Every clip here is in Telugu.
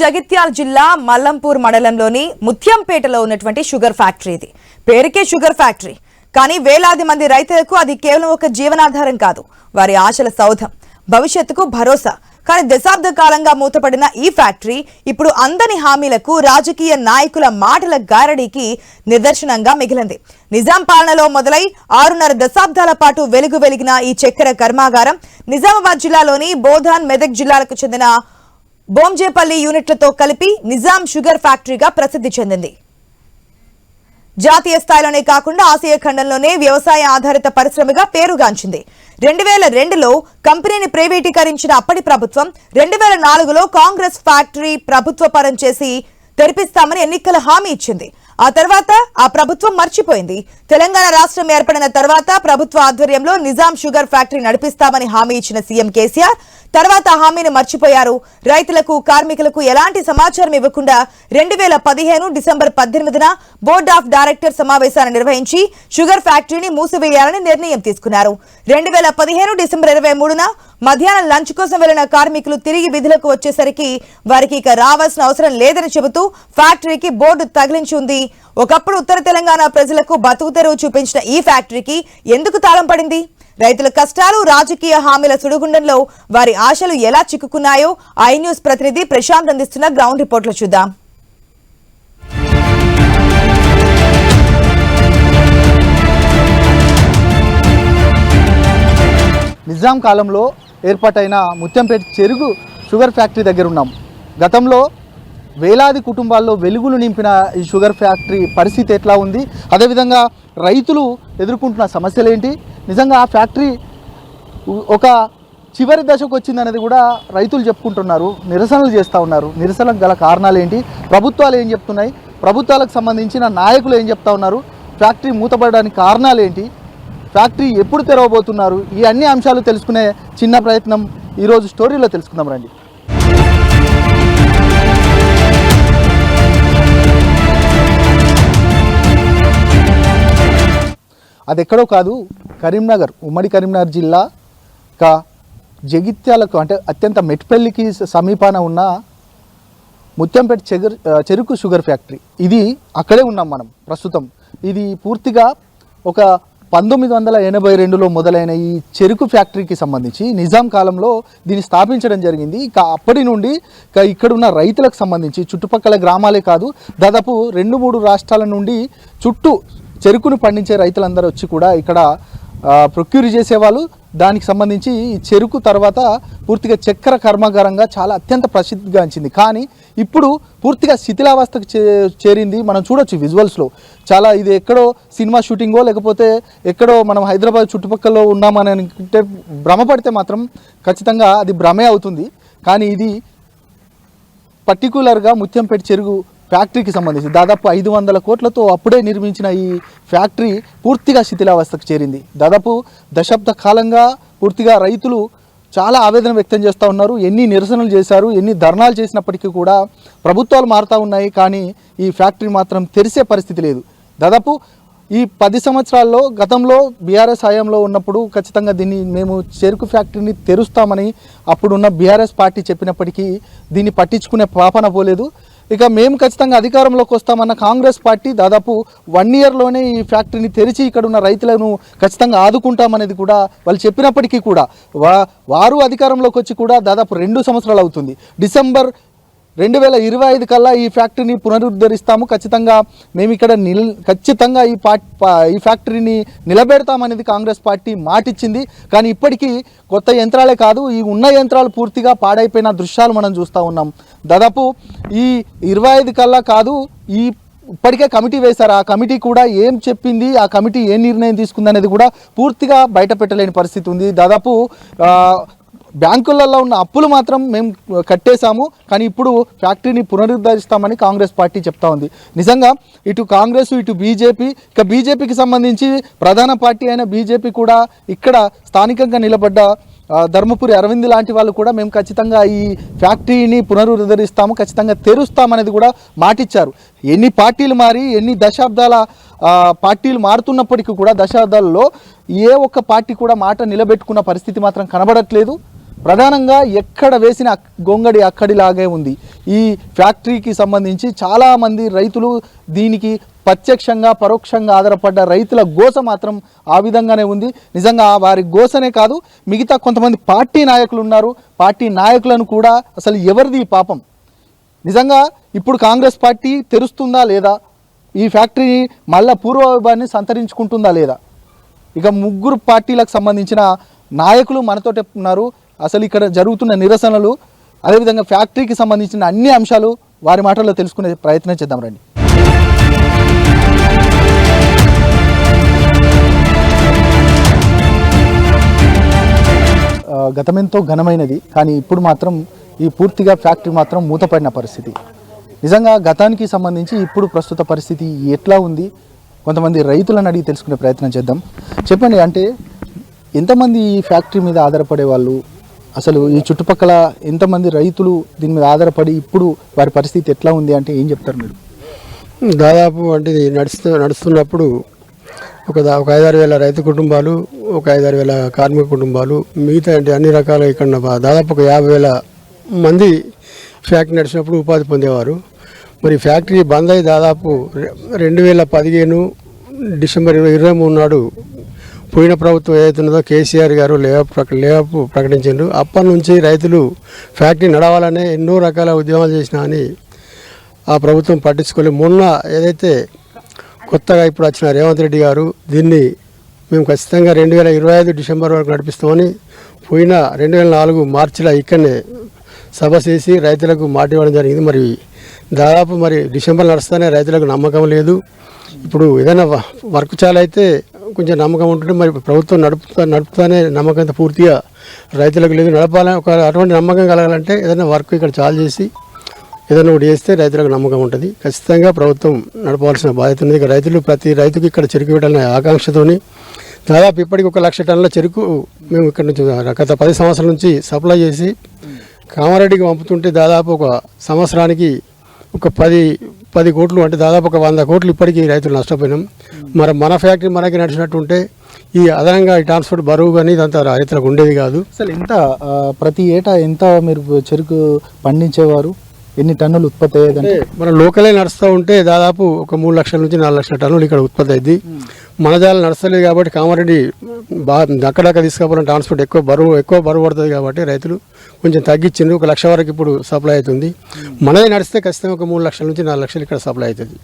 జగిత్యాల జిల్లా మల్లంపూర్ మండలంలోని ముత్యంపేటలో ఉన్నటువంటి షుగర్ ఫ్యాక్టరీ ఇది. పేరుకే షుగర్ ఫ్యాక్టరీ, కానీ వేలాది మంది రైతులకు అది కేవలం ఒక జీవనాధారం కాదు, వారి ఆశల సౌధం, భవిష్యత్తుకు భరోసా. కానీ దశాబ్ద కాలంగా మూతపడిన ఈ ఫ్యాక్టరీ ఇప్పుడు అందని హామీలకు, రాజకీయ నాయకుల మాటల గారడీకి నిదర్శనంగా మిగిలింది. నిజాం పాలనలో మొదలై 6.5 దశాబ్దాల పాటు వెలిగిన ఈ చక్కెర కర్మాగారం నిజామాబాద్ జిల్లాలోని బోధాన్, మెదక్ జిల్లాలకు చెందిన బోంజేపల్లి యూనిట్లతో కలిపి నిజాం షుగర్ ఫ్యాక్టరీగా ప్రసిద్ధి చెందింది. జాతీయ స్థాయిలోనే కాకుండా ఆసియా ఖండంలోనే వ్యవసాయ ఆధారిత పరిశ్రమగా పేరుగాంచింది. 2002లో కంపెనీని ప్రైవేటీకరించిన అప్పటి ప్రభుత్వం 2004లో కాంగ్రెస్ ఫ్యాక్టరీ ప్రభుత్వ పరం చేసి తెరిపిస్తామని ఎన్నికల హామీ ఇచ్చింది. ఆ తర్వాత ఆ ప్రభుత్వం మర్చిపోయింది. తెలంగాణ రాష్ట్రం ఏర్పడిన తర్వాత ప్రభుత్వ ఆధ్వర్యంలో నిజాం షుగర్ ఫ్యాక్టరీ నడిపిస్తామని హామీ ఇచ్చిన సీఎం కేసీఆర్ తర్వాత హామీని మర్చిపోయారు. రైతులకు, కార్మికులకు ఎలాంటి సమాచారం ఇవ్వకుండా 2015 డిసెంబర్ 18న బోర్డ్ ఆఫ్ డైరెక్టర్ సమావేశాన్ని నిర్వహించి షుగర్ ఫ్యాక్టరీని మూసివేయాలని నిర్ణయం తీసుకున్నారు. 2015 డిసెంబర్ 23న మధ్యాహ్నం లంచ్ కోసం వెళ్లిన కార్మికులు తిరిగి విధులకు వచ్చేసరికి వారికి ఇక రావాల్సిన అవసరం లేదని చెబుతూ ఫ్యాక్టరీకి బోర్డు తగిలించి ఉంది. ఒకప్పుడు ఉత్తర తెలంగాణ ప్రజలకు బతుకు తెరువు చూపించిన ఈ ఫ్యాక్టరీకి ఎందుకు తాళం పడింది? రైతుల కష్టాలు, రాజకీయ హామీల సుడిగుండంలో వారి ఆశలు ఎలా చిక్కుకున్నాయో ఐ న్యూస్ ప్రతినిధి ప్రశాంత్ అందిస్తున్న గ్రౌండ్ రిపోర్ట్లో చూద్దాం. నిజాం కాలంలో ఏర్పాటైన ముత్యంపేట చెరుకు షుగర్ ఫ్యాక్టరీ దగ్గర ఉన్నాం. గతంలో వేలాది కుటుంబాల్లో వెలుగులు నింపిన ఈ షుగర్ ఫ్యాక్టరీ పరిస్థితి ఎట్లా ఉంది, అదేవిధంగా రైతులు ఎదుర్కొంటున్న సమస్యలు ఏంటి, నిజంగా ఆ ఫ్యాక్టరీ ఒక చివరి దశకు వచ్చిందనేది కూడా రైతులు చెప్పుకుంటున్నారు, నిరసనలు చేస్తూ ఉన్నారు. నిరసనకు గల కారణాలు ఏంటి, ప్రభుత్వాలు ఏం చెప్తున్నాయి, ప్రభుత్వాలకు సంబంధించిన నాయకులు ఏం చెప్తా ఉన్నారు, ఫ్యాక్టరీ మూతపడడానికి కారణాలు ఏంటి, ఫ్యాక్టరీ ఎప్పుడు తెరవబోతున్నారు, ఈ అన్ని అంశాలు తెలుసుకునే చిన్న ప్రయత్నం ఈరోజు స్టోరీలో తెలుసుకుందాం రండి. అది ఎక్కడో కాదు, కరీంనగర్, ఉమ్మడి కరీంనగర్ జిల్లా జగిత్యాలకు అంటే అత్యంత మెట్పల్లికి సమీపాన ఉన్న ముత్యంపేట చెరుకు షుగర్ ఫ్యాక్టరీ. ఇది అక్కడే ఉన్నాం మనం ప్రస్తుతం. ఇది పూర్తిగా ఒక 1982లో మొదలైన ఈ చెరుకు ఫ్యాక్టరీకి సంబంధించి నిజాం కాలంలో దీన్ని స్థాపించడం జరిగింది. ఇక అప్పటి నుండి ఇక్కడున్న రైతులకు సంబంధించి చుట్టుపక్కల గ్రామాలే కాదు, దాదాపు 2-3 రాష్ట్రాల నుండి చుట్టూ చెరుకును పండించే రైతులందరూ వచ్చి కూడా ఇక్కడ ప్రొక్యూర్ చేసేవాళ్ళు. దానికి సంబంధించి ఈ చెరుకు తర్వాత పూర్తిగా చక్కెర కర్మాగారంగా చాలా అత్యంత ప్రసిద్ధిగాంచింది. కానీ ఇప్పుడు పూర్తిగా శిథిలావస్థకు చేరింది. మనం చూడొచ్చు విజువల్స్లో. చాలా ఇది ఎక్కడో సినిమా షూటింగో లేకపోతే ఎక్కడో మనం హైదరాబాద్ చుట్టుపక్కల ఉన్నామని అనుకుంటే భ్రమపడితే మాత్రం ఖచ్చితంగా అది భ్రమే అవుతుంది. కానీ ఇది పర్టికులర్గా ముత్యంపేట చెరుకు ఫ్యాక్టరీకి సంబంధించి దాదాపు 500 కోట్లతో అప్పుడే నిర్మించిన ఈ ఫ్యాక్టరీ పూర్తిగా శిథిలావస్థకు చేరింది. దాదాపు దశాబ్ద కాలంగా పూర్తిగా రైతులు చాలా ఆవేదన వ్యక్తం చేస్తూ ఉన్నారు. ఎన్ని నిరసనలు చేశారు, ఎన్ని ధర్నాలు చేసినప్పటికీ కూడా ప్రభుత్వాలు మారుతూ ఉన్నాయి, కానీ ఈ ఫ్యాక్టరీ మాత్రం తెరిసే పరిస్థితి లేదు. దాదాపు ఈ 10 సంవత్సరాల్లో గతంలో బీఆర్ఎస్ హయాంలో ఉన్నప్పుడు ఖచ్చితంగా దీన్ని మేము చెరుకు ఫ్యాక్టరీని తెరుస్తామని అప్పుడున్న బీఆర్ఎస్ పార్టీ చెప్పినప్పటికీ దీన్ని పట్టించుకునే పాపన పోలేదు. ఇక మేము ఖచ్చితంగా అధికారంలోకి వస్తామన్న కాంగ్రెస్ పార్టీ దాదాపు 1 ఇయర్లోనే ఈ ఫ్యాక్టరీని తెరిచి ఇక్కడ ఉన్న రైతులను ఖచ్చితంగా ఆదుకుంటామనేది కూడా వాళ్ళు చెప్పినప్పటికీ కూడా వారు అధికారంలోకి వచ్చి కూడా దాదాపు 2 సంవత్సరాలు అవుతుంది. డిసెంబర్ 2025 కల్లా ఈ ఫ్యాక్టరీని పునరుద్ధరిస్తాము, ఖచ్చితంగా మేము ఇక్కడ ఖచ్చితంగా ఈ ఫ్యాక్టరీని నిలబెడతామనేది కాంగ్రెస్ పార్టీ మాటిచ్చింది. కానీ ఇప్పటికీ కొత్త యంత్రాలే కాదు, ఈ ఉన్న యంత్రాలు పూర్తిగా పాడైపోయిన దృశ్యాలు మనం చూస్తూ ఉన్నాం. దాదాపు ఈ 25 కల్లా కాదు, ఇప్పటికే కమిటీ వేశారు. ఆ కమిటీ కూడా ఏం చెప్పింది, ఆ కమిటీ ఏ నిర్ణయం తీసుకుందనేది కూడా పూర్తిగా బయట పెట్టలేని పరిస్థితి ఉంది. దాదాపు బ్యాంకులలో ఉన్న అప్పులు మాత్రం మేము కట్టేశాము, కానీ ఇప్పుడు ఫ్యాక్టరీని పునరుద్ధరిస్తామని కాంగ్రెస్ పార్టీ చెప్తా ఉంది. నిజంగా ఇటు కాంగ్రెస్, ఇటు బీజేపీ, ఇక బీజేపీకి సంబంధించి ప్రధాన పార్టీ అయిన బీజేపీ కూడా ఇక్కడ స్థానికంగా నిలబడ్డ ధర్మపురి అరవింద్ లాంటి వాళ్ళు కూడా మేము ఖచ్చితంగా ఈ ఫ్యాక్టరీని పునరుద్ధరిస్తాము, ఖచ్చితంగా తెరుస్తామనేది కూడా మాటిచ్చారు. ఎన్ని పార్టీలు మారి, ఎన్ని దశాబ్దాల పార్టీలు మారుతున్నప్పటికీ కూడా దశాబ్దాలలో ఏ ఒక్క పార్టీ కూడా మాట నిలబెట్టుకున్న పరిస్థితి మాత్రం కనబడట్లేదు. ప్రధానంగా ఎక్కడ వేసిన గొంగడి అక్కడిలాగే ఉంది. ఈ ఫ్యాక్టరీకి సంబంధించి చాలామంది రైతులు, దీనికి ప్రత్యక్షంగా పరోక్షంగా ఆధారపడ్డ రైతుల గోస మాత్రం ఆ విధంగానే ఉంది. నిజంగా వారి గోసనే కాదు, మిగతా కొంతమంది పార్టీ నాయకులు ఉన్నారు. పార్టీ నాయకులను కూడా అసలు ఎవరిది ఈ పాపం? నిజంగా ఇప్పుడు కాంగ్రెస్ పార్టీ తెరుస్తుందా లేదా? ఈ ఫ్యాక్టరీ మళ్ళా పూర్వవైభవాన్ని సంతరించుకుంటుందా లేదా? ఇక ముగ్గురు పార్టీలకు సంబంధించిన నాయకులు మనతోటే ఉన్నారు. అసలు ఇక్కడ జరుగుతున్న నిరసనలు, అదేవిధంగా ఫ్యాక్టరీకి సంబంధించిన అన్ని అంశాలు వారి మాటల్లో తెలుసుకునే ప్రయత్నం చేద్దాం రండి. గతమెంతో ఘనమైనది, కానీ ఇప్పుడు మాత్రం ఈ పూర్తిగా ఫ్యాక్టరీ మాత్రం మూతపడిన పరిస్థితి. నిజంగా గతానికి సంబంధించి ఇప్పుడు ప్రస్తుత పరిస్థితి ఎట్లా ఉంది? కొంతమంది రైతులను అడిగి తెలుసుకునే ప్రయత్నం చేద్దాం. చెప్పండి, అంటే ఎంతమంది ఈ ఫ్యాక్టరీ మీద ఆధారపడే వాళ్ళు, అసలు ఈ చుట్టుపక్కల ఎంతమంది రైతులు దీని మీద ఆధారపడి ఇప్పుడు వారి పరిస్థితి ఎట్లా ఉంది అంటే ఏం చెప్తారు మీరు? దాదాపు అంటే ఇది నడుస్తున్నప్పుడు ఒక 5-6 వేల రైతు కుటుంబాలు, ఒక 5-6 వేల కార్మిక కుటుంబాలు, మిగతా అంటే అన్ని రకాల ఇక్కడ దాదాపు ఒక 50,000 మంది ఫ్యాక్టరీ నడిచినప్పుడు ఉపాధి పొందేవారు. మరి ఫ్యాక్టరీ బంద్ అయి దాదాపు 2015 డిసెంబర్ 23 నాడు పోయిన ప్రభుత్వం ఏదైతున్నదో కేసీఆర్ గారు లేఆఫ్ ప్రకటించారు. అప్పటి నుంచి రైతులు ఫ్యాక్టరీ నడవాలనే ఎన్నో రకాల ఉద్యమాలు చేసినా అని ఆ ప్రభుత్వం పట్టించుకోలేదు. మొన్న ఏదైతే కొత్తగా ఇప్పుడు వచ్చిన రేవంత్ రెడ్డి గారు దీన్ని మేము ఖచ్చితంగా 2025 డిసెంబర్ వరకు నడిపిస్తామని పోయిన 2004 మార్చిలో ఇక్కడనే సభ చేసి రైతులకు మాట ఇవ్వడం జరిగింది. మరి దాదాపు మరి డిసెంబర్ నడుస్తూనే రైతులకు నమ్మకం లేదు. ఇప్పుడు ఏదైనా వర్క్ చాలా అయితే కొంచెం నమ్మకం ఉంటుంటే మరి ప్రభుత్వం నడుపుతానే నమ్మకం పూర్తిగా రైతులకు లేదు. నడపాలని ఒక అటువంటి నమ్మకం కలగాలంటే ఏదైనా వర్క్ ఇక్కడ చాలు చేసి ఏదైనా ఒకటి చేస్తే రైతులకు నమ్మకం ఉంటుంది. ఖచ్చితంగా ప్రభుత్వం నడపాల్సిన బాధ్యత ఉంది. ఇక రైతులు ప్రతి రైతుకి ఇక్కడ చెరుకు పెట్టాలనే ఆకాంక్షతోని దాదాపు ఇప్పటికి 1,00,000 టన్నుల చెరుకు మేము ఇక్కడ నుంచి గత 10 సంవత్సరాల నుంచి సప్లై చేసి కామారెడ్డికి పంపుతుంటే దాదాపు ఒక సంవత్సరానికి ఒక 10 కోట్లు అంటే దాదాపు ఒక 100 కోట్లు ఇప్పటికీ రైతులు నష్టపోయినాం. మరి మన ఫ్యాక్టరీ మనకి నడిచినట్టుంటే ఈ అదనంగా ఈ ట్రాన్స్పోర్ట్ బరువు కానీ ఇదంతా రైతులకు ఉండేది కాదు. అసలు ఎంత ప్రతి ఏటా ఎంత మీరు చెరుకు పండించేవారు? ఎన్ని టన్నులు ఉత్పత్తి అయ్యేదంటే మన లోకలే నడుస్తూ ఉంటే దాదాపు ఒక 3 లక్షల నుంచి 4 లక్షల టన్నులు ఇక్కడ ఉత్పత్తి అయింది. మన జాలు నడుస్తలేదు కాబట్టి కామారెడ్డి అక్కడక్కడ తీసుకోవాలని ట్రాన్స్పోర్ట్ ఎక్కువ బరువు పడుతుంది కాబట్టి రైతులు కొంచెం తగ్గించింది. 1 లక్ష వరకు ఇప్పుడు సప్లై అవుతుంది. మనది నడిస్తే ఖచ్చితంగా ఒక 3 లక్షల నుంచి 4 లక్షలు ఇక్కడ సప్లై అవుతుంది.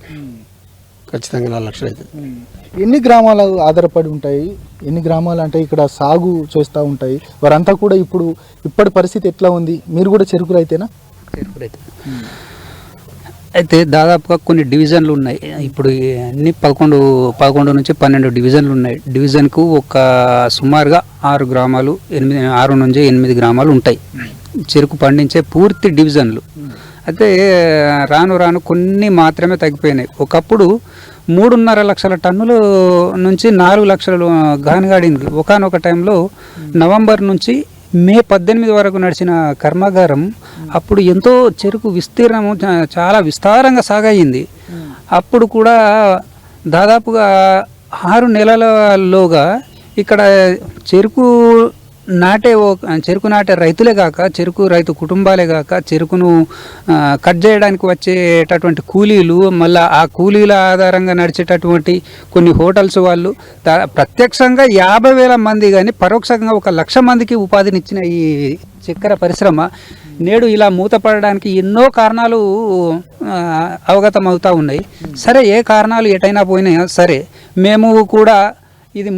ఖచ్చితంగా 4 లక్షలు అవుతుంది. ఎన్ని గ్రామాలు ఆధారపడి ఉంటాయి? ఎన్ని గ్రామాలు అంటే ఇక్కడ సాగు చేస్తూ ఉంటాయి వారంతా కూడా ఇప్పటి పరిస్థితి ఎట్లా ఉంది? మీరు కూడా చెరుకు రైతేనా? చెరుకు రైతు అయితే దాదాపుగా కొన్ని డివిజన్లు ఉన్నాయి. ఇప్పుడు అన్ని 11 నుంచి 12 డివిజన్లు ఉన్నాయి. డివిజన్కు ఒక సుమారుగా 6 గ్రామాలు 6 నుంచి 8 గ్రామాలు ఉంటాయి చెరుకు పండించే పూర్తి డివిజన్లు. అయితే రాను కొన్ని మాత్రమే తగ్గిపోయినాయి. ఒకప్పుడు 3.5 లక్షల టన్నులు నుంచి 4 లక్షలు గానగాడింది. ఒకానొక టైంలో నవంబర్ నుంచి మే 18 వరకు నడిచిన కర్మాగారం అప్పుడు ఎంతో చెరుకు విస్తీర్ణము చాలా విస్తారంగా సాగయింది. అప్పుడు కూడా దాదాపుగా 6 నెలలలోగా ఇక్కడ చెరుకు నాటే రైతులే కాక చెరుకు రైతు కుటుంబాలే కాక చెరుకును కట్ చేయడానికి వచ్చేటటువంటి కూలీలు, మళ్ళీ ఆ కూలీల ఆధారంగా నడిచేటటువంటి కొన్ని హోటల్స్ వాళ్ళు ప్రత్యక్షంగా 50,000 మంది కానీ పరోక్షంగా 1,00,000 మందికి ఉపాధినిచ్చిన ఈ చక్కెర పరిశ్రమ నేడు ఇలా మూతపడడానికి ఎన్నో కారణాలు అవగతం అవుతూ ఉన్నాయి. సరే, ఏ కారణాలు ఎటైనా పోయినా సరే, మేము కూడా ఇది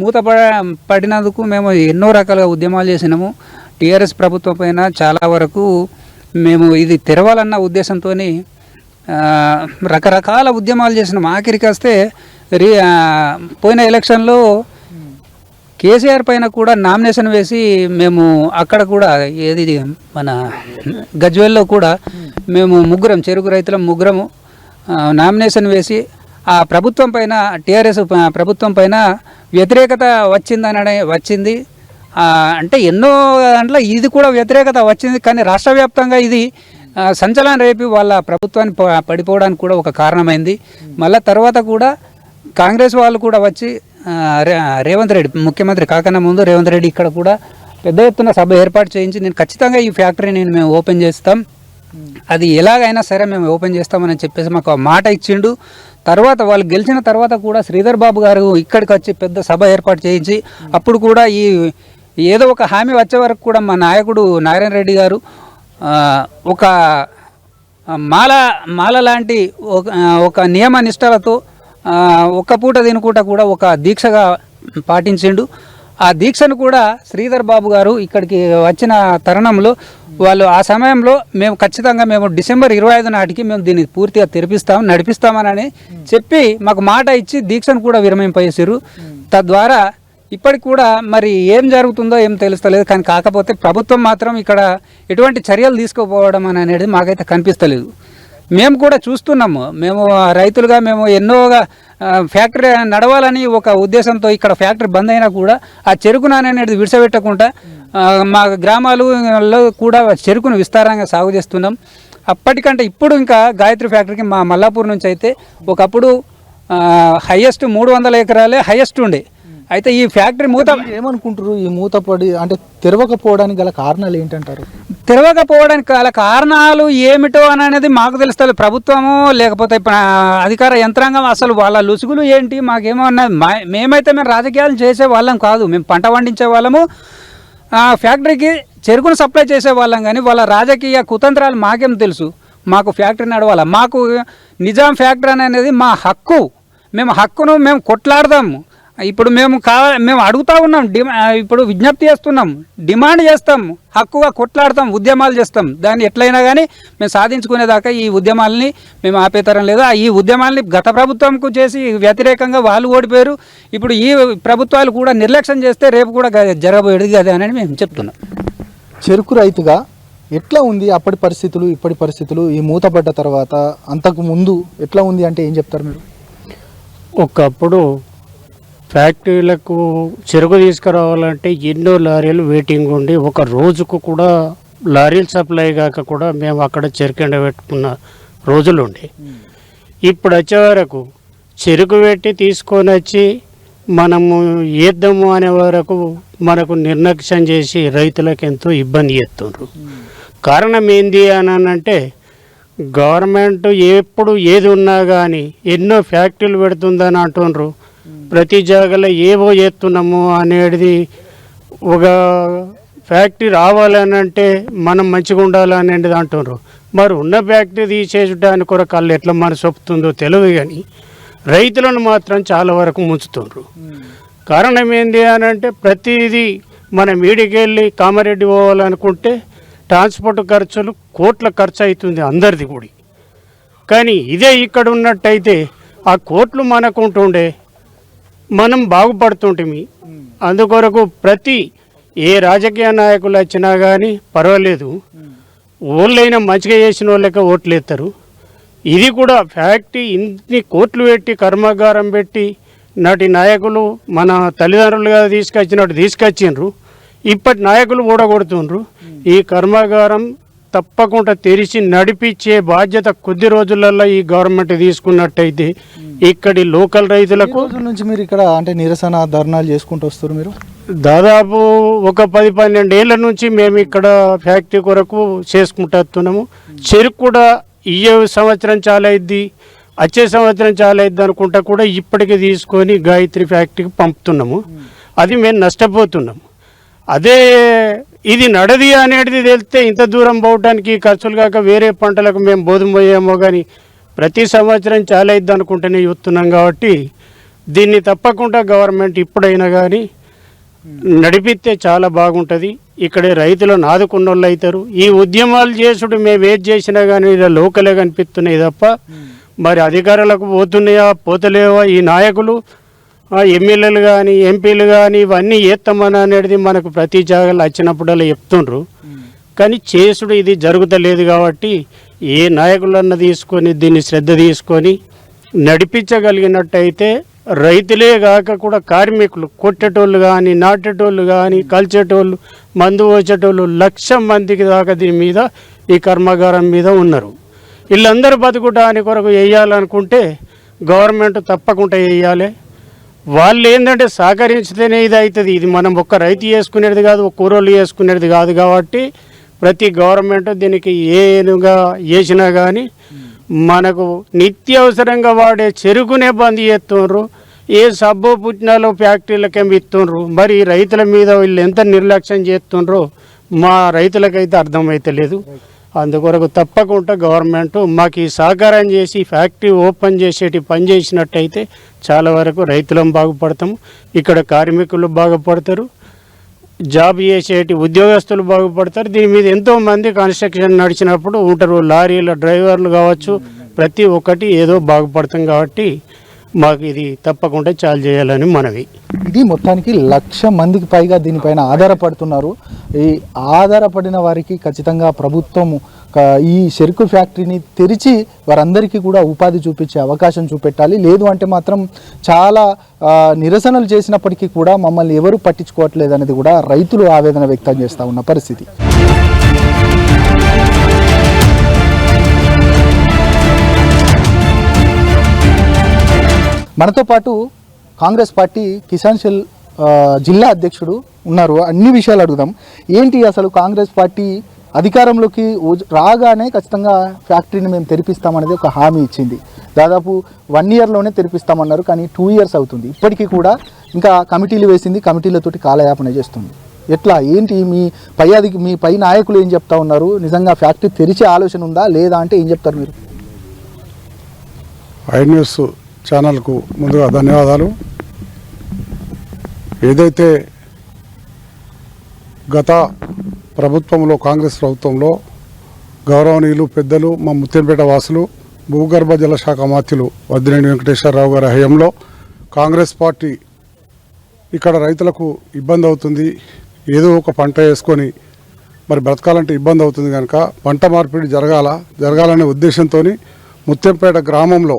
పడినందుకు మేము ఎన్నో రకాలుగా ఉద్యమాలు చేసినాము. టీఆర్ఎస్ ప్రభుత్వం పైన చాలా వరకు మేము ఇది తెరవాలన్న ఉద్దేశంతో రకరకాల ఉద్యమాలు చేసినాము. ఆఖరికి వస్తే పోయిన ఎలక్షన్లో కేసీఆర్ పైన కూడా నామినేషన్ వేసి మేము అక్కడ కూడా ఏది మన గజ్వేల్లో కూడా మేము చెరుకు రైతుల ముగ్గురము నామినేషన్ వేసి ఆ ప్రభుత్వం పైన టీఆర్ఎస్ ప్రభుత్వం పైన వ్యతిరేకత వచ్చింది. అంటే ఎన్నో దాంట్లో ఇది కూడా వ్యతిరేకత వచ్చింది. కానీ రాష్ట్ర వ్యాప్తంగా ఇది సంచలనం రేపి వాళ్ళ ప్రభుత్వాన్ని పడిపోవడానికి కూడా ఒక కారణమైంది. మళ్ళీ తర్వాత కూడా కాంగ్రెస్ వాళ్ళు కూడా వచ్చి రేవంత్ రెడ్డి ముఖ్యమంత్రి కాకన్నా ముందు రేవంత్ రెడ్డి ఇక్కడ కూడా పెద్ద ఎత్తున సభ ఏర్పాటు చేయించి నేను ఖచ్చితంగా ఈ ఫ్యాక్టరీని మేము ఓపెన్ చేస్తాం, అది ఎలాగైనా సరే మేము ఓపెన్ చేస్తామని చెప్పేసి మాకు ఆ మాట ఇచ్చిండు. తర్వాత వాళ్ళు గెలిచిన తర్వాత కూడా శ్రీధర్ బాబు గారు ఇక్కడికి వచ్చి పెద్ద సభ ఏర్పాటు చేయించి అప్పుడు కూడా ఏదో ఒక హామీ వచ్చే వరకు కూడా మా నాయకుడు నారాయణ రెడ్డి గారు ఒక మాల లాంటి ఒక నియమ నిష్టలతో ఒక్క పూట తినుకుంటా కూడా ఒక దీక్షగా పాటించిండు. ఆ దీక్షను కూడా శ్రీధర్ బాబు గారు ఇక్కడికి వచ్చిన తరుణంలో వాళ్ళు ఆ సమయంలో మేము ఖచ్చితంగా మేము డిసెంబర్ 25 నాటికి మేము దీన్ని పూర్తిగా నడిపిస్తామని చెప్పి మాకు మాట ఇచ్చి దీక్షను కూడా విరమింపజేసారు. తద్వారా ఇప్పటికి కూడా మరి ఏం జరుగుతుందో ఏం తెలుస్తలేదు. కానీ కాకపోతే ప్రభుత్వం మాత్రం ఇక్కడ ఎటువంటి చర్యలు తీసుకోపోవడం అనేది మాకైతే కనిపిస్తలేదు. మేము కూడా చూస్తున్నాము, మేము రైతులుగా మేము ఎన్నోగా ఫ్యాక్టరీ నడవాలని ఒక ఉద్దేశంతో ఇక్కడ ఫ్యాక్టరీ బంద్ అయినా కూడా ఆ చెరుకు నాణ్యం అనేది విడిచిపెట్టకుండా మా గ్రామాలలో కూడా చెరుకును విస్తారంగా సాగు చేస్తున్నాం. అప్పటికంటే ఇప్పుడు ఇంకా గాయత్రి ఫ్యాక్టరీకి మా మల్లాపూర్ నుంచి అయితే ఒకప్పుడు హైయెస్ట్ 300 ఎకరాలే హైయెస్ట్ ఉండే. అయితే ఈ ఫ్యాక్టరీ ఏమనుకుంటారు, ఈ మూతపడి అంటే తెరవకపోవడానికి గల కారణాలు ఏంటంటారు? తెరవకపోవడానికి గల కారణాలు ఏమిటో అనేది మాకు తెలుస్తుంది. ప్రభుత్వము లేకపోతే అధికార యంత్రాంగం అసలు వాళ్ళ లుసుగులు ఏంటి మాకేమో అన్నది. మేమైతే మేము రాజకీయాలు చేసే వాళ్ళం కాదు, మేము పంట పండించే వాళ్ళము, ఫ్యాక్టరీకి చెరుకును సప్లై చేసే వాళ్ళం. కానీ వాళ్ళ రాజకీయ కుతంత్రాలు మాకేం తెలుసు? మాకు ఫ్యాక్టరీ నడవాలా, మాకు నిజాం ఫ్యాక్టరీ అనేది మా హక్కు, మేము హక్కును మేము కొట్లాడదాము. ఇప్పుడు మేము అడుగుతూ ఉన్నాం, ఇప్పుడు విజ్ఞప్తి చేస్తున్నాం, డిమాండ్ చేస్తాం, హక్కుగా కొట్లాడతాం, ఉద్యమాలు చేస్తాం. దాన్ని ఎట్లయినా కానీ మేము సాధించుకునేదాకా ఈ ఉద్యమాలని మేము ఆపేతరం లేదు. ఈ ఉద్యమాలని గత ప్రభుత్వంకు చేసి వ్యతిరేకంగా వాళ్ళు ఓడిపోయారు. ఇప్పుడు ఈ ప్రభుత్వాలు కూడా నిర్లక్ష్యం చేస్తే రేపు కూడా జరగబోయేది కదా అని మేము చెప్తున్నాం. చెరుకు రైతుగా ఎట్లా ఉంది అప్పటి పరిస్థితులు ఇప్పటి పరిస్థితులు, ఈ మూతపడ్డ తర్వాత అంతకు ముందు ఎట్లా ఉంది అంటే ఏం చెప్తారు మీరు? ఒకప్పుడు ఫ్యాక్టరీలకు చెరుకు తీసుకురావాలంటే ఎన్నో లారీలు వెయిటింగ్ ఉండి ఒక రోజుకు కూడా లారీలు సప్లై కాక కూడా మేము అక్కడ చెరుకు ఎండబెట్టుకున్న రోజులు ఉండే. ఇప్పుడు వచ్చే వరకు చెరుకు పెట్టి తీసుకొని వచ్చి మనము వేద్దాము అనే వరకు మనకు నిర్లక్ష్యం చేసి రైతులకు ఎంతో ఇబ్బంది చేస్తున్నారు. కారణం ఏంది అని అంటే గవర్నమెంట్ ఎప్పుడు ఏది ఉన్నా కానీ ఎన్నో ఫ్యాక్టరీలు పెడుతుందని అంటున్నారు. ప్రతి జాగాలో ఏవో చేస్తున్నాము అనేది ఒక ఫ్యాక్టరీ రావాలని అంటే మనం మంచిగా ఉండాలనేది అంటున్నారు. మరి ఉన్న ఫ్యాక్టరీ తీసేయడానికి కొరకు వాళ్ళు ఎట్లా మనసు ఒప్పుతుందో తెలియదు, కానీ రైతులను మాత్రం చాలా వరకు ముంచుతున్నారు. కారణం ఏంది అని అంటే ప్రతిదీ మనం మీడికి వెళ్ళి కామారెడ్డి పోవాలనుకుంటే ట్రాన్స్పోర్ట్ ఖర్చులు కోట్ల ఖర్చు అవుతుంది అందరిది కూడా. కానీ ఇదే ఇక్కడ ఉన్నట్టయితే ఆ కోట్లు మనకు ఉంటుండే, మనం బాగుపడుతుంటిమి. అందుకొరకు ప్రతి ఏ రాజకీయ నాయకులు వచ్చినా కానీ పర్వాలేదు, ఓళ్ళైనా మంచిగా చేసిన వాళ్ళకే ఓట్లు వేస్తారు. ఇది కూడా ఫ్యాక్టరీ ఇన్ని కోట్లు పెట్టి కర్మాగారం పెట్టి నాటి నాయకులు మన తల్లిదండ్రులుగా తీసుకొచ్చిండ్రు. ఇప్పటి నాయకులు ఓడగొడుతుండ్రు. ఈ కర్మాగారం తప్పకుండా తెరిచి నడిపించే బాధ్యత కొద్ది రోజులలో ఈ గవర్నమెంట్ తీసుకున్నట్టయితే ఇక్కడి లోకల్ రైతులకు నుంచి మీరు ఇక్కడ అంటే నిరసన ధర్నాలు చేసుకుంటూ వస్తారు. మీరు దాదాపు ఒక 10-12 ఏళ్ళ నుంచి మేము ఇక్కడ ఫ్యాక్టరీ కొరకు చేసుకుంటున్నాము. చెరుకు కూడా ఈ సంవత్సరం చాలా అయింది, వచ్చే సంవత్సరం చాలా అయింది అనుకుంటా కూడా ఇప్పటికీ తీసుకొని గాయత్రి ఫ్యాక్టరీకి పంపుతున్నాము. అది మేము నష్టపోతున్నాము. అదే ఇది నడది అనేది తెలిస్తే ఇంత దూరం పోవడానికి ఖర్చులు కాక వేరే పంటలకు మేము బోధపోయామో, కానీ ప్రతి సంవత్సరం చాలా అయింది అనుకుంటేనే చూస్తున్నాం. కాబట్టి దీన్ని తప్పకుండా గవర్నమెంట్ ఇప్పుడైనా కానీ నడిపిస్తే చాలా బాగుంటుంది. ఇక్కడే రైతులను ఆదుకున్న వాళ్ళు అవుతారు. ఈ ఉద్యమాలు చేసుడు మేము ఏది చేసినా కానీ ఇలా లోకలే కనిపిస్తున్నాయి తప్ప మరి అధికారులకు పోతున్నాయా పోతలేవా, ఈ నాయకులు ఎమ్మెల్యేలు కానీ ఎంపీలు కానీ ఇవన్నీ చేస్తామని అనేది మనకు ప్రతి జాగాలో వచ్చినప్పుడల్లా చెప్తుండ్రు. కానీ చేసుడు ఇది జరుగుతలేదు. కాబట్టి ఏ నాయకులన్నా తీసుకొని దీన్ని శ్రద్ధ తీసుకొని నడిపించగలిగినట్టయితే రైతులే కాక కూడా కార్మికులు, కొట్టేటోళ్ళు కానీ నాటేటోళ్ళు కానీ కలిచేటోళ్ళు మందు వచ్చేటోళ్ళు 1,00,000 మందికి దాకా దీని మీద ఈ కర్మాగారం మీద ఉన్నారు. వీళ్ళందరూ బతుకుటానికి కొరకు వేయాలనుకుంటే గవర్నమెంట్ తప్పకుండా వేయాలి. వాళ్ళు ఏంటంటే సహకరించితేనే ఇది అవుతుంది. ఇది మనం ఒక్క రైతు చేసుకునేది కాదు, ఒక కూరోళ్ళు చేసుకునేది కాదు. కాబట్టి ప్రతి గవర్నమెంట్ దీనికి ఏనుగా చేసినా కానీ మనకు నిత్యావసరంగా వాడే చెరుకునే బంద్ చేస్తున్నారు. ఏ సబ్బు పుట్టినాలు ఫ్యాక్టరీలకేమి ఇస్తున్నారు. మరి రైతుల మీద వీళ్ళు ఎంత నిర్లక్ష్యం చేస్తుండ్రో మా రైతులకైతే అర్థమైతలేదు. అందుకొరకు తప్పకుండా గవర్నమెంట్ మాకు ఈ సహకారం చేసి ఫ్యాక్టరీ ఓపెన్ చేసేటి పని చేసినట్టయితే చాలా వరకు రైతులం బాగుపడతాము, ఇక్కడ కార్మికులు బాగుపడతారు, జాబ్ చేసేటి ఉద్యోగస్తులు బాగుపడతారు. దీని మీద ఎంతోమంది కన్స్ట్రక్షన్ నడిచినప్పుడు ఉంటారు, లారీల డ్రైవర్లు కావచ్చు, ప్రతి ఒక్కటి ఏదో బాగుపడతాం. కాబట్టి మాకు ఇది తప్పకుండా చాలు చేయాలని మనవి. ఇది మొత్తానికి 1,00,000 మందికి పైగా దీనిపైన ఆధారపడుతున్నారు. ఈ ఆధారపడిన వారికి ఖచ్చితంగా ప్రభుత్వం ఈ చెరుకు ఫ్యాక్టరీని తెరిచి వారందరికీ కూడా ఉపాధి చూపించే అవకాశం చూపెట్టాలి. లేదు అంటే మాత్రం చాలా నిరసనలు చేసినప్పటికీ కూడా మమ్మల్ని ఎవరు పట్టించుకోవట్లేదు అనేది కూడా రైతులు ఆవేదన వ్యక్తం చేస్తూ ఉన్న పరిస్థితి. మనతో పాటు కాంగ్రెస్ పార్టీ కిసాన్ సెల్ జిల్లా అధ్యక్షుడు ఉన్నారు. అన్ని విషయాలు అడుగుదాం. ఏంటి అసలు కాంగ్రెస్ పార్టీ అధికారంలోకి రాగానే ఖచ్చితంగా ఫ్యాక్టరీని మేము తెరిపిస్తామనేది ఒక హామీ ఇచ్చింది. దాదాపు 1 ఇయర్లోనే తెరిపిస్తామన్నారు, కానీ 2 ఇయర్స్ అవుతుంది. ఇప్పటికీ కూడా ఇంకా కమిటీలు వేసింది, కమిటీలతోటి కాలయాపన చేస్తుంది. ఎట్లా ఏంటి మీ పై నాయకులు ఏం చెప్తా ఉన్నారు? నిజంగా ఫ్యాక్టరీ తెరిచే ఆలోచన ఉందా లేదా అంటే ఏం చెప్తారు మీరు? ఐ న్యూస్ ఛానల్కు ముందుగా ధన్యవాదాలు. ఏదైతే గత ప్రభుత్వంలో కాంగ్రెస్ ప్రభుత్వంలో గౌరవనీయులు పెద్దలు మా ముత్యంపేట వాసులు భూగర్భ జల శాఖ మంత్రులు వద్దినేని వెంకటేశ్వరరావు గారి హయాంలో కాంగ్రెస్ పార్టీ ఇక్కడ రైతులకు ఇబ్బంది అవుతుంది, ఏదో ఒక పంట వేసుకొని మరి బ్రతకాలంటే ఇబ్బంది అవుతుంది కనుక పంట మార్పిడి జరగాలనే ఉద్దేశంతో ముత్యంపేట గ్రామంలో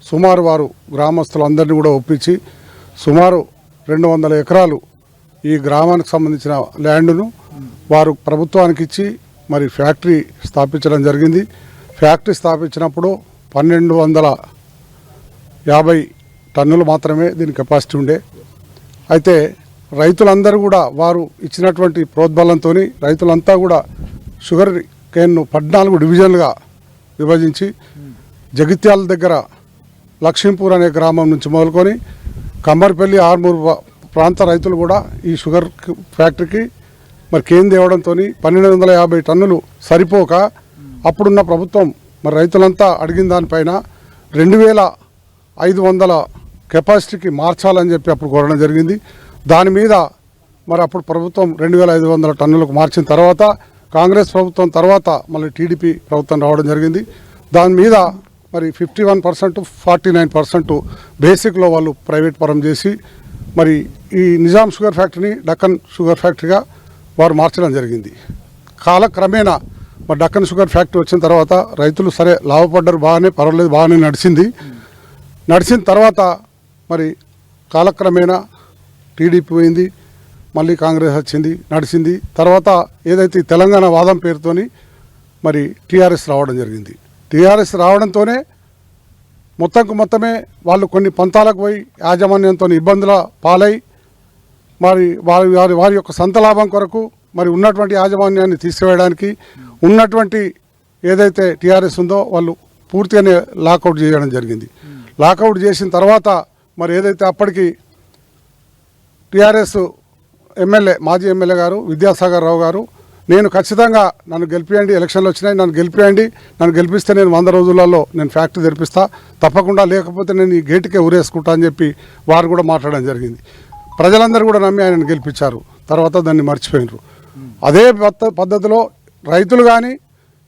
సుమారు వారు గ్రామస్తులందరినీ కూడా ఒప్పించి సుమారు 200 ఎకరాలు ఈ గ్రామానికి సంబంధించిన ల్యాండ్ను వారు ప్రభుత్వానికి ఇచ్చి మరి ఫ్యాక్టరీ స్థాపించడం జరిగింది. ఫ్యాక్టరీ స్థాపించినప్పుడు 1250 టన్నులు మాత్రమే దీని కెపాసిటీ ఉండే. అయితే రైతులందరూ కూడా వారు ఇచ్చినటువంటి ప్రోద్బలంతో రైతులంతా కూడా షుగర్ కేన్ను 14 డివిజన్లుగా విభజించి జగిత్యాల దగ్గర లక్ష్మీపూర్ అనే గ్రామం నుంచి మొదలుకొని కమ్మర్పల్లి, ఆర్మూరు ప్రాంత రైతులు కూడా ఈ షుగర్ ఫ్యాక్టరీకి మరి కేంద్ర ఇవ్వడంతో 1250 టన్నులు సరిపోక అప్పుడున్న ప్రభుత్వం మరి రైతులంతా అడిగిన దానిపైన 2500 కెపాసిటీకి మార్చాలని చెప్పి అప్పుడు కోరడం జరిగింది. దాని మీద మరి అప్పుడు ప్రభుత్వం 2500 టన్నులకు మార్చిన తర్వాత కాంగ్రెస్ ప్రభుత్వం తర్వాత మళ్ళీ టీడీపీ ప్రభుత్వం రావడం జరిగింది. దాని మీద మరి 51%, 49% బేసిక్లో వాళ్ళు ప్రైవేట్ పరం చేసి మరి ఈ నిజాం షుగర్ ఫ్యాక్టరీని డక్కన్ షుగర్ ఫ్యాక్టరీగా వారు మార్చడం జరిగింది. కాలక్రమేణా మరి డక్కన్ షుగర్ ఫ్యాక్టరీ వచ్చిన తర్వాత రైతులు సరే లాభపడ్డారు, పర్వాలేదు, బాగానే నడిచిన తర్వాత మరి కాలక్రమేణా టీడీపీ పోయింది, మళ్ళీ కాంగ్రెస్ వచ్చింది, నడిచింది. తర్వాత ఏదైతే తెలంగాణ వాదం పేరుతోని మరి టీఆర్ఎస్ రావడం జరిగింది. టీఆర్ఎస్ రావడంతోనే మొత్తమే వాళ్ళు కొన్ని పంతాలకు పోయి యాజమాన్యంతో ఇబ్బందుల పాలై మరి వారి యొక్క సొంత లాభం కొరకు మరి ఉన్నటువంటి యాజమాన్యాన్ని తీసివేయడానికి ఉన్నటువంటి ఏదైతే టీఆర్ఎస్ ఉందో వాళ్ళు పూర్తిగానే లాకౌట్ చేయడం జరిగింది. లాకౌట్ చేసిన తర్వాత మరి ఏదైతే అప్పటికి టీఆర్ఎస్ ఎమ్మెల్యే, మాజీ ఎమ్మెల్యే గారు విద్యాసాగర్ రావు గారు, నేను ఖచ్చితంగా నన్ను గెలిపియండి, ఎలక్షన్లు వచ్చినాయి, నన్ను గెలిపిస్తే నేను 100 రోజులలో నేను ఫ్యాక్టరీ తెరిపిస్తా, తప్పకుండా, లేకపోతే నేను ఈ గేటుకే ఊరేసుకుంటా అని చెప్పి వారు కూడా మాట్లాడడం జరిగింది. ప్రజలందరూ కూడా నమ్మి ఆయనను గెలిపించారు. తర్వాత దాన్ని మర్చిపోయినారు. అదే పద్ధతిలో రైతులు కానీ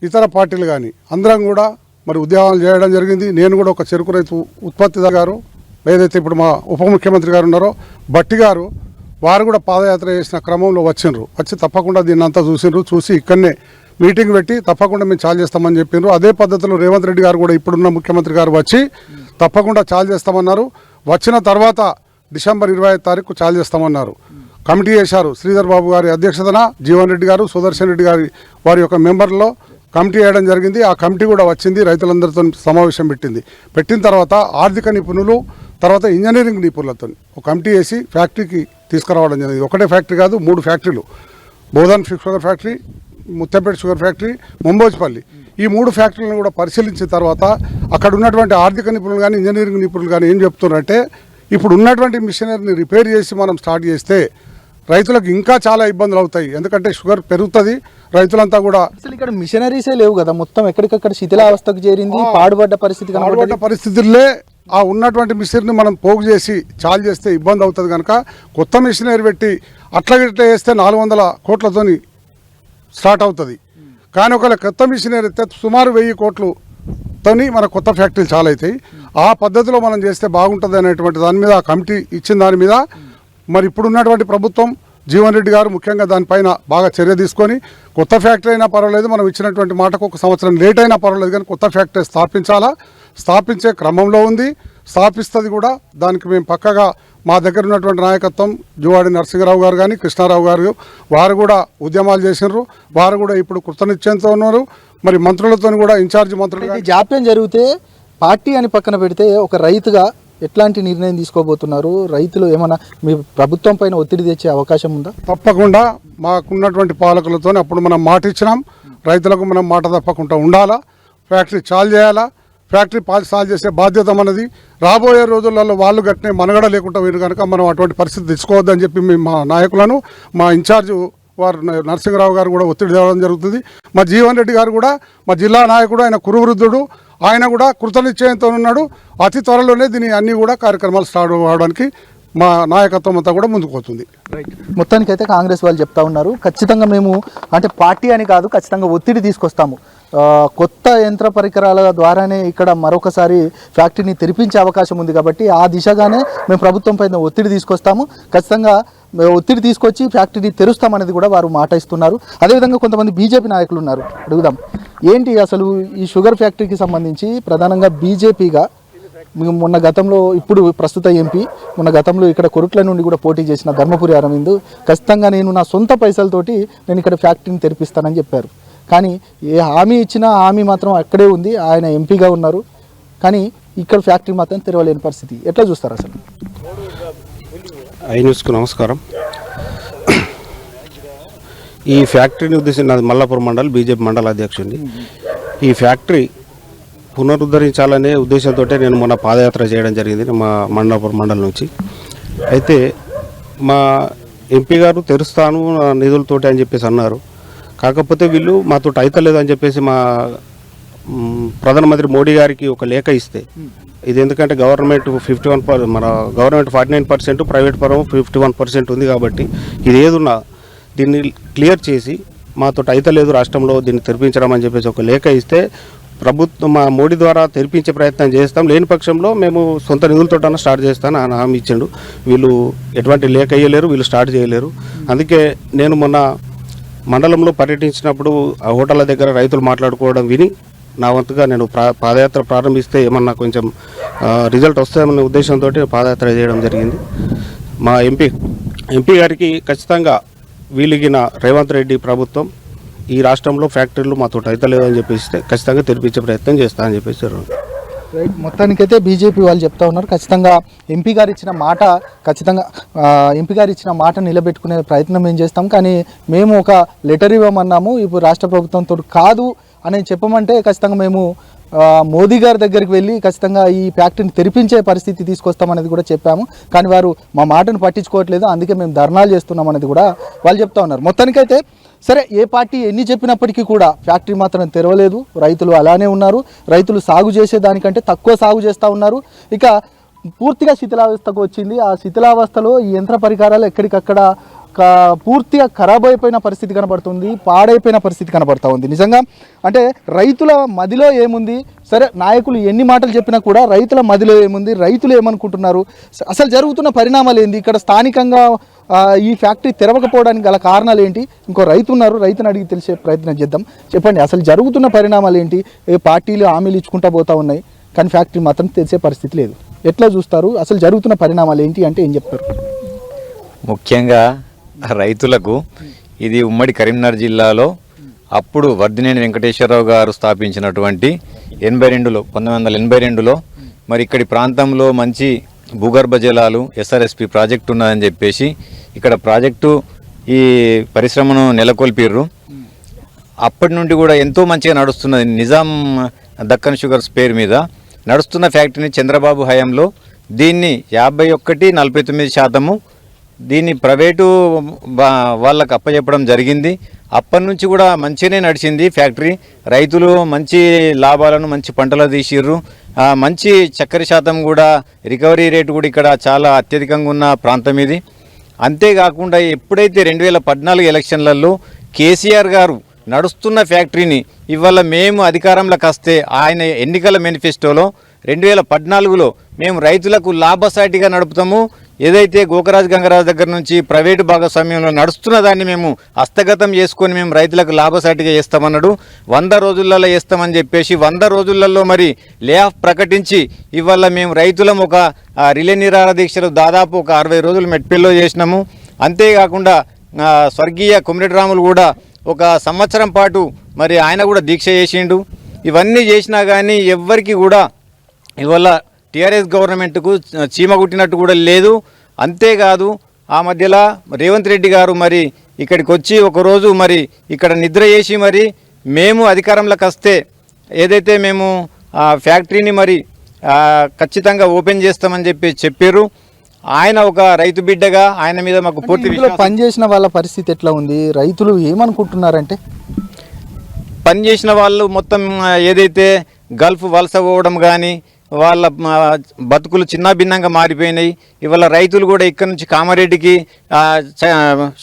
ఇతర పార్టీలు కానీ అందరం కూడా మరి ఉద్యమాలు చేయడం జరిగింది. నేను కూడా ఒక చెరుకు రైతు ఉత్పత్తిదారు గారు, ఏదైతే ఇప్పుడు మా ఉప ముఖ్యమంత్రి గారు ఉన్నారో బట్టి గారు, వారు కూడా పాదయాత్ర చేసిన క్రమంలో వచ్చి తప్పకుండా దీన్ని అంతా చూసి ఇక్కడనే మీటింగ్ పెట్టి తప్పకుండా మేము చాలు చేస్తామని చెప్పినారు. అదే పద్ధతిలో రేవంత్ రెడ్డి గారు కూడా ఇప్పుడున్న ముఖ్యమంత్రి గారు వచ్చి తప్పకుండా చాలు చేస్తామన్నారు. వచ్చిన తర్వాత డిసెంబర్ 25 తారీఖు చాలు చేస్తామన్నారు. కమిటీ చేశారు. శ్రీధర్ బాబు గారి అధ్యక్షతన జీవన్ రెడ్డి గారు, సుదర్శన్ రెడ్డి గారి వారి యొక్క మెంబర్లో కమిటీ వేయడం జరిగింది. ఆ కమిటీ కూడా వచ్చింది, రైతులందరితో సమావేశం పెట్టిన తర్వాత ఆర్థిక నిపుణులు, తర్వాత ఇంజనీరింగ్ నిపుణులతో ఒక కమిటీ వేసి ఫ్యాక్టరీకి తీసుకురావడం జరిగింది. ఒకటే ఫ్యాక్టరీ కాదు, 3 ఫ్యాక్టరీలు, Bodhan sugar factory, Muthyampet sugar factory, Mumbojipalli, ఈ 3 ఫ్యాక్టరీలను కూడా పరిశీలించిన తర్వాత అక్కడ ఉన్నటువంటి ఆర్థిక నిపుణులు కానీ ఇంజనీరింగ్ నిపుణులు కానీ ఏం చెప్తున్నారంటే, ఇప్పుడు ఉన్నటువంటి మిషనరీని రిపేర్ చేసి మనం స్టార్ట్ చేస్తే రైతులకు ఇంకా చాలా ఇబ్బందులు అవుతాయి. ఎందుకంటే షుగర్ పెరుగుతుంది, రైతులంతా కూడా అసలు ఇక్కడ మిషనరీసే లేవు కదా, మొత్తం ఎక్కడికక్కడ శిథిలావస్థకు చేరింది, పాడుపడ్డ పరిస్థితి పాడుపడ్డ పరిస్థితుల్లో ఆ ఉన్నటువంటి మిషనరీని మనం పోగు చేసి చాలు చేస్తే ఇబ్బంది అవుతుంది కనుక కొత్త మిషనరీ పెట్టి అట్లా వేస్తే 400 కోట్లతోని స్టార్ట్ అవుతుంది. కానీ ఒకవేళ కొత్త మిషనరీ అయితే సుమారు 1000 కోట్లతోని మన కొత్త ఫ్యాక్టరీలు చాలా అవుతాయి. ఆ పద్ధతిలో మనం చేస్తే బాగుంటుంది అనేటువంటి దాని మీద ఆ కమిటీ ఇచ్చిన దాని మీద మరి ఇప్పుడున్నటువంటి ప్రభుత్వం జీవన్ రెడ్డి గారు ముఖ్యంగా దానిపైన బాగా చర్య తీసుకొని కొత్త ఫ్యాక్టరీ అయినా పర్వాలేదు, మనం ఇచ్చినటువంటి మాటకు 1 సంవత్సరం లేట్ అయినా పర్వాలేదు, కానీ కొత్త ఫ్యాక్టరీ స్థాపించే క్రమంలో ఉంది, స్థాపిస్తుంది కూడా. దానికి మేము పక్కగా మా దగ్గర ఉన్నటువంటి నాయకత్వం జువాడి నరసింహరావు గారు కానీ కృష్ణారావు గారు వారు కూడా ఉద్యమాలు చేసినారు, వారు కూడా ఇప్పుడు కృతనిశ్చయంతో ఉన్నారు. మరి మంత్రులతో కూడా ఇన్ఛార్జ్ మంత్రులు జాప్యం జరిగితే పార్టీ అని పక్కన పెడితే ఒక రైతుగా ఎట్లాంటి నిర్ణయం తీసుకోబోతున్నారు? రైతులు ఏమైనా మీ ప్రభుత్వం పైన ఒత్తిడి తెచ్చే అవకాశం ఉందా? తప్పకుండా మాకున్నటువంటి పాలకులతో అప్పుడు మనం మాట ఇచ్చినాం, రైతులకు మనం మాట తప్పకుండా ఉండాలా, ఫ్యాక్టరీ చాలు చేయాలా, ఫ్యాక్టరీ చాలు చేసే బాధ్యత మనది. రాబోయే రోజులలో వాళ్ళు గట్టినే మనగడ లేకుండా వీరు కనుక మనం అటువంటి పరిస్థితి తెచ్చుకోవద్దని చెప్పి మేము మా నాయకులను, మా ఇన్ఛార్జ్ వారు నరసింహరావు గారు కూడా ఒత్తిడి తేవడం జరుగుతుంది. మా జీవన్ రెడ్డి గారు కూడా మా జిల్లా నాయకుడు, ఆయన కురువృద్ధుడు, ఆయన కూడా కృతనిశ్చయంతో ఉన్నాడు. అతి త్వరలోనే దీని అన్ని కూడా కార్యక్రమాలు స్టార్ట్ అవ్వడానికి మా నాయకత్వం అంతా కూడా ముందుకు పోతుంది. మొత్తానికైతే కాంగ్రెస్ వాళ్ళు చెప్తా ఉన్నారు, ఖచ్చితంగా మేము అంటే పార్టీ అని కాదు, ఖచ్చితంగా ఒత్తిడి తీసుకొస్తాము, కొత్త యంత్ర పరికరాల ద్వారానే ఇక్కడ మరొకసారి ఫ్యాక్టరీని తెరిపించే అవకాశం ఉంది కాబట్టి ఆ దిశగానే మేము ప్రభుత్వం పైన ఒత్తిడి తీసుకొస్తాము, ఖచ్చితంగా ఒత్తిడి తీసుకొచ్చి ఫ్యాక్టరీని తెరుస్తామనేది కూడా వారు మాట ఇస్తున్నారు. అదేవిధంగా కొంతమంది బీజేపీ నాయకులు ఉన్నారు, అడుగుదాం. ఏంటి అసలు ఈ షుగర్ ఫ్యాక్టరీకి సంబంధించి ప్రధానంగా బీజేపీగా మొన్న గతంలో, ఇప్పుడు ప్రస్తుత ఎంపీ, మొన్న గతంలో ఇక్కడ కొరుట్ల నుండి కూడా పోటీ చేసిన ధర్మపురి అరవింద్ ఖచ్చితంగా నేను నా సొంత పైసలతోటి నేను ఇక్కడ ఫ్యాక్టరీని తెరిపిస్తానని చెప్పారు. కానీ ఏ హామీ ఇచ్చినా హామీ మాత్రం అక్కడే ఉంది, ఆయన ఎంపీగా ఉన్నారు, కానీ ఇక్కడ ఫ్యాక్టరీ మాత్రం తెరవలేని పరిస్థితి. ఎట్లా చూస్తారు అసలు? ఐ న్యూస్కు నమస్కారం. ఈ ఫ్యాక్టరీని ఉద్దేశించి నాది మల్లాపురం మండల్ బీజేపీ మండల అధ్యక్షుడిని. ఈ ఫ్యాక్టరీ పునరుద్ధరించాలనే ఉద్దేశంతో నేను మొన్న పాదయాత్ర చేయడం జరిగింది మా మల్లాపురం మండలం నుంచి. అయితే మా ఎంపీ గారు తెరుస్తాను నిధులతోటి అని చెప్పేసి అన్నారు. కాకపోతే వీళ్ళు మాతో అయితలేదు అని చెప్పేసి మా ప్రధానమంత్రి మోడీ గారికి ఒక లేఖ ఇస్తే, ఇది ఎందుకంటే గవర్నమెంట్ 51%, మన గవర్నమెంట్ 49%, ప్రైవేట్ పరం 51% ఉంది కాబట్టి ఇది ఏదున్నా దీన్ని క్లియర్ చేసి మాతో అయితలేదు రాష్ట్రంలో దీన్ని తెరిపించడం అని చెప్పేసి ఒక లేఖ ఇస్తే ప్రభుత్వం మా మోడీ ద్వారా తెరిపించే ప్రయత్నం చేస్తాం, లేని పక్షంలో మేము సొంత నిధులతోటన్నా స్టార్ట్ చేస్తాను అని హామీ ఇచ్చిండు. వీళ్ళు ఎటువంటి లేఖ ఇయ్యలేరు, వీళ్ళు స్టార్ట్ చేయలేరు. అందుకే నేను మొన్న మండలంలో పర్యటించినప్పుడు ఆ హోటళ్ళ దగ్గర రైతులు మాట్లాడుకోవడం విని నా వంతుగా నేను పాదయాత్ర ప్రారంభిస్తే ఏమన్నా కొంచెం రిజల్ట్ వస్తాయన్న ఉద్దేశంతో పాదయాత్ర చేయడం జరిగింది. మా ఎంపీ గారికి ఖచ్చితంగా వీలిగిన రేవంత్ రెడ్డి ప్రభుత్వం ఈ రాష్ట్రంలో ఫ్యాక్టరీలు మాతో అయితలేదు అని చెప్పేసి ఖచ్చితంగా తెరిపించే ప్రయత్నం చేస్తా అని చెప్పేసి. మొత్తానికైతే బీజేపీ వాళ్ళు చెప్తా ఉన్నారు, ఖచ్చితంగా ఎంపీ గారు ఇచ్చిన మాట నిలబెట్టుకునే ప్రయత్నం మేము చేస్తాం, కానీ మేము ఒక లెటర్ ఇవ్వమన్నాము, ఇప్పుడు రాష్ట్ర ప్రభుత్వంతో కాదు అని చెప్పమంటే ఖచ్చితంగా మేము మోదీ గారి దగ్గరికి వెళ్ళి ఖచ్చితంగా ఈ ఫ్యాక్టరీని తెరిపించే పరిస్థితి తీసుకొస్తామనేది కూడా చెప్పాము, కానీ వారు మా మాటను పట్టించుకోవట్లేదు, అందుకే మేము ధర్నాలు చేస్తున్నాం అనేది కూడా వాళ్ళు చెప్తా ఉన్నారు. మొత్తానికైతే సరే, ఏ పార్టీ ఎన్ని చెప్పినప్పటికీ కూడా ఫ్యాక్టరీ మాత్రం తెరవలేదు, రైతులు అలానే ఉన్నారు, రైతులు సాగు చేసేదానికంటే తక్కువ సాగు చేస్తూ ఉన్నారు. ఇక పూర్తిగా శిథిలావస్థకు వచ్చింది, ఆ శిథిలావస్థలో ఈ యంత్ర పరికరాలు ఎక్కడికక్కడ పూర్తిగా ఖరాబ్ అయిపోయిన పరిస్థితి కనబడుతుంది, పాడైపోయిన పరిస్థితి కనబడుతూ ఉంది. నిజంగా అంటే రైతుల మదిలో ఏముంది, సరే నాయకులు ఎన్ని మాటలు చెప్పినా కూడా రైతుల మదిలో ఏముంది, రైతులు ఏమనుకుంటున్నారు, అసలు జరుగుతున్న పరిణామాలు ఏంటి, ఇక్కడ స్థానికంగా ఈ ఫ్యాక్టరీ తెరవకపోవడానికి గల కారణాలు ఏంటి, ఇంకో రైతు ఉన్నారు, రైతుని అడిగి తెలిసే ప్రయత్నం చేద్దాం. చెప్పండి, అసలు జరుగుతున్న పరిణామాలు ఏంటి? ఏ పార్టీలు హామీలు ఇచ్చుకుంటూ పోతూ ఉన్నాయి, కానీ ఫ్యాక్టరీ మాత్రం తెలిసే పరిస్థితి లేదు. ఎట్లా చూస్తారు? అసలు జరుగుతున్న పరిణామాలు ఏంటి అంటే ఏం చెప్తారు? ముఖ్యంగా రైతులకు ఇది ఉమ్మడి కరీంనగర్ జిల్లాలో అప్పుడు వర్ధినేని వెంకటేశ్వరరావు గారు స్థాపించినటువంటి 1982లో మరి ఇక్కడి ప్రాంతంలో మంచి భూగర్భ జలాలు ఎస్ఆర్ఎస్పి ప్రాజెక్టు ఉన్నదని చెప్పేసి ఇక్కడ ప్రాజెక్టు ఈ పరిశ్రమను నెలకొల్పిర్రు. అప్పటి నుండి కూడా ఎంతో మంచిగా నడుస్తున్నది. నిజాం దక్కన్ షుగర్స్ పేరు మీద నడుస్తున్న ఫ్యాక్టరీని చంద్రబాబు హయాంలో దీన్ని 51-49% దీన్ని ప్రైవేటు వాళ్ళకు అప్పచెప్పడం జరిగింది. అప్పటి నుంచి కూడా మంచిగానే నడిచింది ఫ్యాక్టరీ. రైతులు మంచి లాభాలను మంచి పంటలు తీసిర్రు. మంచి చక్కెర శాతం కూడా రికవరీ రేటు కూడా ఇక్కడ చాలా అత్యధికంగా ఉన్న ప్రాంతం ఇది. అంతేకాకుండా ఎప్పుడైతే 2014 ఎలక్షన్లలో కేసీఆర్ గారు నడుస్తున్న ఫ్యాక్టరీని ఇవాళ మేము అధికారంలోకి వస్తే ఆయన ఎన్నికల మేనిఫెస్టోలో 2014లో మేము రైతులకు లాభసాటిగా నడుపుతాము, ఏదైతే గోకరాజు గంగరాజు దగ్గర నుంచి ప్రైవేటు భాగస్వామ్యంలో నడుస్తున్న దాన్ని మేము హస్తగతం చేసుకొని మేము రైతులకు లాభసాటిగా చేస్తామన్నాడు. 100 రోజులలో చేస్తామని చెప్పేసి 100 రోజులలో మరి లే ఆఫ్ ప్రకటించి ఇవాళ మేము రైతులం ఒక రిలే నిరాహార దీక్షలు దాదాపు ఒక 60 రోజులు మెట్పల్లిలో చేసినాము. అంతేకాకుండా స్వర్గీయ కొమిరెడ్డి రాములు కూడా ఒక సంవత్సరం పాటు మరి ఆయన కూడా దీక్ష చేసిండు. ఇవన్నీ చేసినా కానీ ఎవ్వరికి కూడా ఇవాళ టీఆర్ఎస్ గవర్నమెంట్కు చీమ కుట్టినట్టు కూడా లేదు. అంతేకాదు ఆ మధ్యలో రేవంత్ రెడ్డి గారు మరి ఇక్కడికి వచ్చి ఒకరోజు మరి ఇక్కడ నిద్ర చేసి మరి మేము అధికారంలోకి వస్తే ఏదైతే మేము ఫ్యాక్టరీని మరి ఖచ్చితంగా ఓపెన్ చేస్తామని చెప్పారు. ఆయన ఒక రైతు బిడ్డగా ఆయన మీద మాకు పూర్తి విశ్వాసం. పనిచేసిన వాళ్ళ పరిస్థితి ఎట్లా ఉంది? రైతులు ఏమనుకుంటున్నారంటే పనిచేసిన వాళ్ళు మొత్తం ఏదైతే గల్ఫ్ వలస పోవడం కానీ వాళ్ళ బతుకులు చిన్న భిన్నంగా మారిపోయినాయి. ఇవాళ రైతులు కూడా ఇక్కడ నుంచి కామారెడ్డికి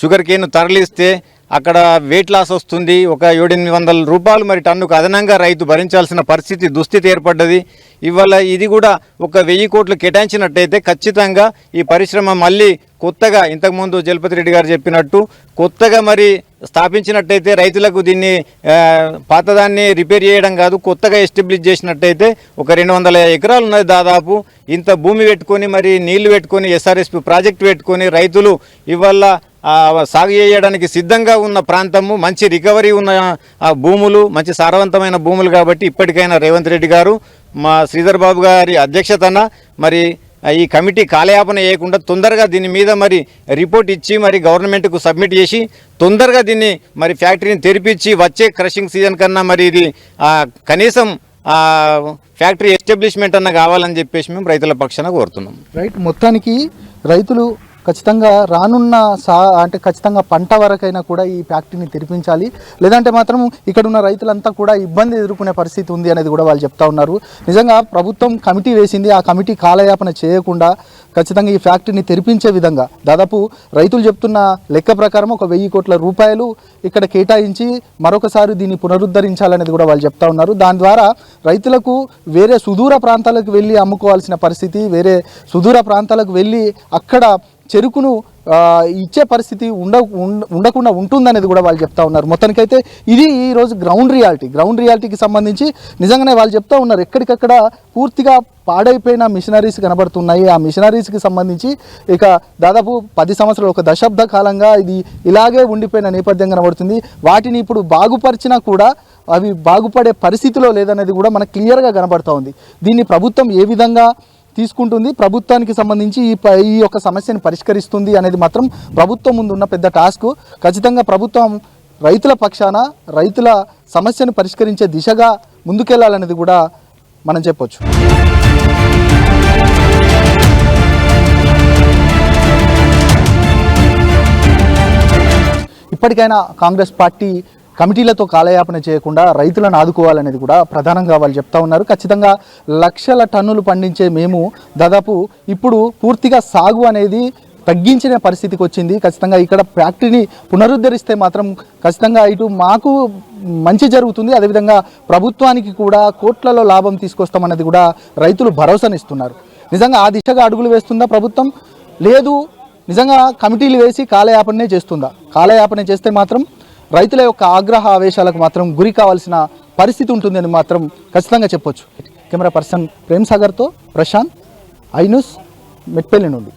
షుగర్ కేన్ తరలిస్తే అక్కడ వెయిట్ లాస్ వస్తుంది. ఒక 700-800 రూపాయలు మరి టన్నుకు అదనంగా రైతు భరించాల్సిన దుస్థితి ఏర్పడ్డది. ఇవాళ ఇది కూడా ఒక 1000 కోట్లు కేటాయించినట్టయితే ఖచ్చితంగా ఈ పరిశ్రమ మళ్ళీ కొత్తగా ఇంతకుముందు జలపతి రెడ్డి గారు చెప్పినట్టు కొత్తగా మరి స్థాపించినట్టయితే రైతులకు దీన్ని పాతదాన్ని రిపేర్ చేయడం కాదు, కొత్తగా ఎస్టాబ్లిష్ చేసినట్టయితే ఒక 200 ఎకరాలు ఉన్నది దాదాపు. ఇంత భూమి పెట్టుకొని మరి నీళ్లు పెట్టుకొని ఎస్ఆర్ఎస్పి ప్రాజెక్టు పెట్టుకొని రైతులు ఇవాళ సాగు చేయడానికి సిద్ధంగా ఉన్న ప్రాంతము, మంచి రికవరీ ఉన్న భూములు, మంచి సారవంతమైన భూములు. కాబట్టి ఇప్పటికైనా రేవంత్ రెడ్డి గారు మా శ్రీధర్ బాబు గారి అధ్యక్షతన మరి ఈ కమిటీ కాలయాపన చేయకుండా తొందరగా దీని మీద మరి రిపోర్ట్ ఇచ్చి మరి గవర్నమెంట్కు సబ్మిట్ చేసి తొందరగా దీన్ని మరి ఫ్యాక్టరీని తెరిపించి వచ్చే క్రషింగ్ సీజన్ కన్నా మరి ఇది కనీసం ఫ్యాక్టరీ ఎస్టాబ్లిష్మెంట్ అన్న కావాలని చెప్పేసి మేము రైతుల పక్షాన కోరుతున్నాం. రైట్, మొత్తానికి రైతులు ఖచ్చితంగా రానున్న అంటే ఖచ్చితంగా పంట వరకైనా కూడా ఈ ఫ్యాక్టరీని తెరిపించాలి, లేదంటే మాత్రం ఇక్కడ ఉన్న రైతులంతా కూడా ఇబ్బంది ఎదుర్కొనే పరిస్థితి ఉంది అనేది కూడా వాళ్ళు చెప్తా ఉన్నారు. నిజంగా ప్రభుత్వం కమిటీ వేసింది, ఆ కమిటీ కాలయాపన చేయకుండా ఖచ్చితంగా ఈ ఫ్యాక్టరీని తెరిపించే విధంగా దాదాపు రైతులు చెప్తున్న లెక్క ప్రకారం ఒక 1000 కోట్ల రూపాయలు ఇక్కడ కేటాయించి మరొకసారి దీన్ని పునరుద్ధరించాలనేది కూడా వాళ్ళు చెప్తా ఉన్నారు. దాని ద్వారా రైతులకు వేరే సుదూర ప్రాంతాలకు వెళ్ళి అమ్ముకోవాల్సిన పరిస్థితి, వేరే సుదూర ప్రాంతాలకు వెళ్ళి అక్కడ చెరుకును ఇచ్చే పరిస్థితి ఉండకుండా ఉంటుందనేది కూడా వాళ్ళు చెప్తా ఉన్నారు. మొత్తానికైతే ఇది ఈరోజు గ్రౌండ్ రియాలిటీకి సంబంధించి నిజంగానే వాళ్ళు చెప్తా ఉన్నారు. ఎక్కడికక్కడ పూర్తిగా పాడైపోయిన మిషనరీస్ కనబడుతున్నాయి. ఆ మిషనరీస్కి సంబంధించి ఇక దాదాపు 10 సంవత్సరాలు, ఒక దశాబ్ద కాలంగా ఇది ఇలాగే ఉండిపోయిన నేపథ్యం కనబడుతుంది. వాటిని ఇప్పుడు బాగుపరిచినా కూడా అవి బాగుపడే పరిస్థితిలో లేదనేది కూడా మనకు క్లియర్గా కనబడుతూ ఉంది. దీన్ని ప్రభుత్వం ఏ విధంగా తీసుకుంటుంది, ప్రభుత్వానికి సంబంధించి ఈ యొక్క సమస్యను పరిష్కరిస్తుంది అనేది మాత్రం ప్రభుత్వం ముందు ఉన్న పెద్ద టాస్క్. ఖచ్చితంగా ప్రభుత్వం రైతుల పక్షాన రైతుల సమస్యను పరిష్కరించే దిశగా ముందుకెళ్లాలనేది కూడా మనం చెప్పొచ్చు. ఇప్పటికైనా కాంగ్రెస్ పార్టీ కమిటీలతో కాలయాపన చేయకుండా రైతులను ఆదుకోవాలనేది కూడా ప్రధానంగా వాళ్ళు చెప్తా ఉన్నారు. ఖచ్చితంగా లక్షల టన్నులు పండించే మేము దాదాపు ఇప్పుడు పూర్తిగా సాగు అనేది తగ్గించిన పరిస్థితికి వచ్చింది. ఖచ్చితంగా ఇక్కడ ఫ్యాక్టరీని పునరుద్ధరిస్తే మాత్రం ఖచ్చితంగా ఇటు మాకు మంచి జరుగుతుంది, అదేవిధంగా ప్రభుత్వానికి కూడా కోట్లలో లాభం తీసుకొస్తామన్నది కూడా రైతులు భరోసానిస్తున్నారు. నిజంగా ఆ దిశగా అడుగులు వేస్తుందా ప్రభుత్వం? లేదు, నిజంగా కమిటీలు వేసి కాలయాపనే చేస్తుందా? కాలయాపన చేస్తే మాత్రం రైతుల యొక్క ఆగ్రహ ఆవేశాలకు మాత్రం గురి కావాల్సిన పరిస్థితి ఉంటుందని మాత్రం ఖచ్చితంగా చెప్పొచ్చు. కెమెరా పర్సన్ ప్రేమ్ సాగర్తో ప్రశాంత్, ఐ న్యూస్, మెట్పల్లి నుండి.